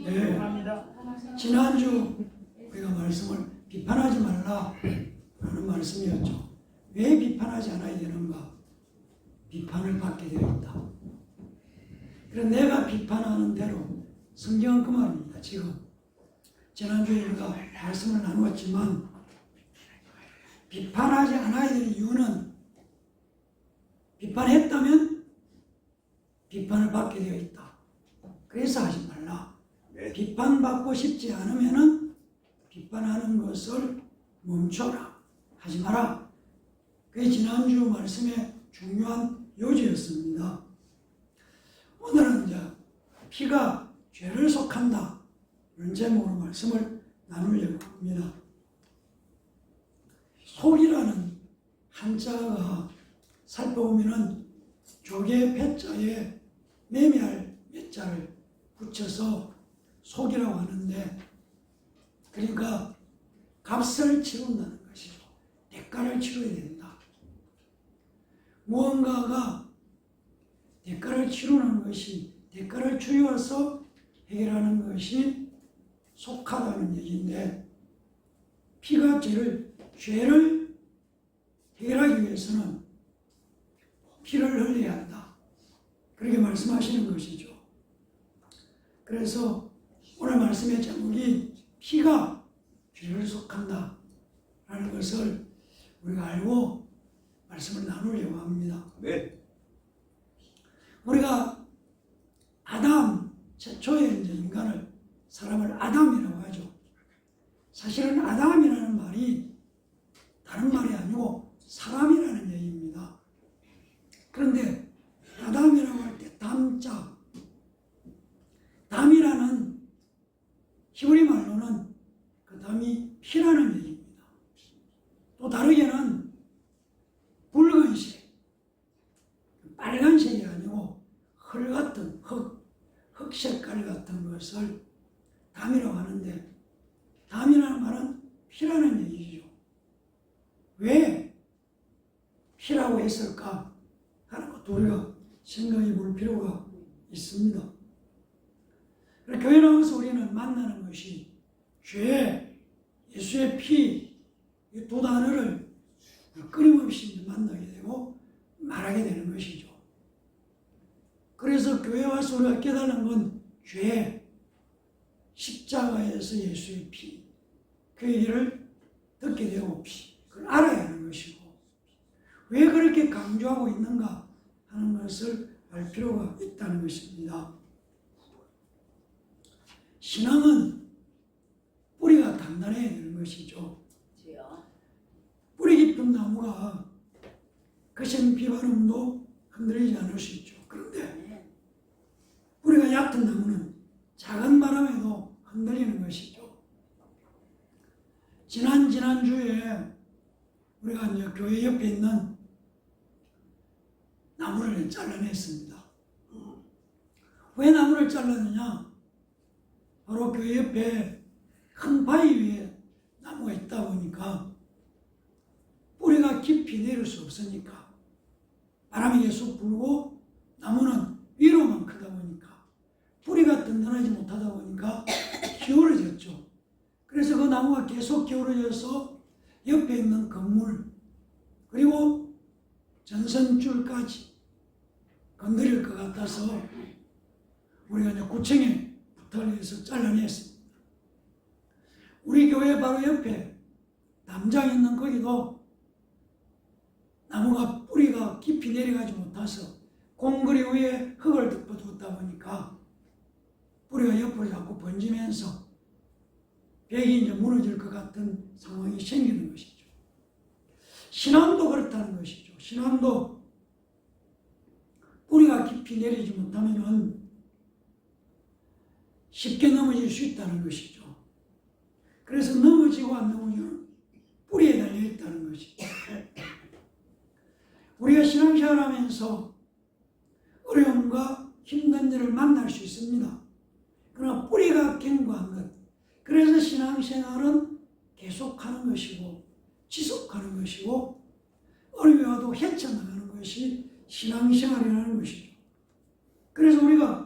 네, 지난주 우리가 말씀을 비판하지 말라 라는 말씀이었죠. 왜 비판하지 않아야 되는가? 비판을 받게 되어 있다. 그래서 내가 비판하는 대로 성경은 그 말입니다. 지금 지난주에 우리가 말씀을 나누었지만 비판하지 않아야 되는 이유는 비판했다면 비판을 받게 되어 있다. 그래서 하지 말라. 비판받고 싶지 않으면은 비판하는 것을 멈춰라. 하지 마라. 그게 지난주 말씀의 중요한 요지였습니다. 오늘은 이제 피가 죄를 속한다. 이런 제목으로 말씀을 나누려고 합니다. 속이라는 한자가 살펴보면은 조개 패자에 매매할 매자를 붙여서 속이라고 하는데, 그러니까 값을 치른다는 것이죠. 대가를 치러야 된다. 무언가가 대가를 치르는 것이, 대가를 치루어서 해결하는 것이 속하다는 얘기인데, 피가 죄를 해결하기 위해서는 피를 흘려야 한다. 그렇게 말씀하시는 것이죠. 그래서 오늘 말씀의 제목이 피가 죄를 속한다 라는 것을 우리가 알고 말씀을 나누려고 합니다. 네. 우리가 아담, 최초의 이제 인간을, 사람을 아담이라고 하죠. 사실은 아담이라는 말이 다른 말이 아니고 사람이라는 얘기입니다. 그런데 아담이라고 할 때 담자, 담이라는 히브리 말로는 그 담이 피라는 얘기입니다. 또 다르게는 붉은색, 빨간색이 아니고 흙 같은 흙 색깔 같은 것을 담이라고 하는데, 담이라는 말은 피라는 얘기죠. 왜 피라고 했을까 하는 것도 우리가 생각해 볼 필요가 있습니다. 교회 나와서 우리는 만나는 것이 죄, 예수의 피, 이 두 단어를 끊임없이 만나게 되고 말하게 되는 것이죠. 그래서 교회 와서 우리가 깨달은 건 죄, 십자가에서 예수의 피, 그 얘기를 듣게 되고 그걸 알아야 하는 것이고, 왜 그렇게 강조하고 있는가 하는 것을 알 필요가 있다는 것입니다. 신앙은 뿌리가 단단해야 되는 것이죠. 뿌리 깊은 나무가 거센 비바람도 흔들리지 않을 수 있죠. 그런데 뿌리가 얕은 나무는 작은 바람에도 흔들리는 것이죠. 지난주에 우리가 이제 교회 옆에 있는 나무를 잘라냈습니다. 왜 나무를 잘랐느냐? 바로 교회 옆에 큰 바위 위에 나무가 있다 보니까 뿌리가 깊이 내릴 수 없으니까, 바람이 계속 불고 나무는 위로만 크다 보니까 뿌리가 든든하지 못하다 보니까 기울어졌죠. 그래서 그 나무가 계속 기울어져서 옆에 있는 건물 그리고 전선줄까지 건드릴 것 같아서 우리가 이제 구청에 부탁을 해서 잘라냈습니다. 우리 교회 바로 옆에 담장 있는 거기도 나무가 뿌리가 깊이 내려가지 못해서 공거리 위에 흙을 덮어두었다 보니까 뿌리가 옆으로 자꾸 번지면서 벽이 이제 무너질 것 같은 상황이 생기는 것이죠. 신앙도 그렇다는 것이죠. 신앙도 뿌리가 깊이 내리지 못하면 쉽게 넘어질 수 있다는 것이죠. 그래서 넘어지고 안 넘어지는 뿌리에 달려있다는 것이죠. 우리가 신앙생활하면서 어려움과 힘든 일을 만날 수 있습니다. 그러나 뿌리가 견고한 것, 그래서 신앙생활은 계속하는 것이고 지속하는 것이고 어려움이 와도 헤쳐나가는 것이 신앙생활이라는 것이죠. 그래서 우리가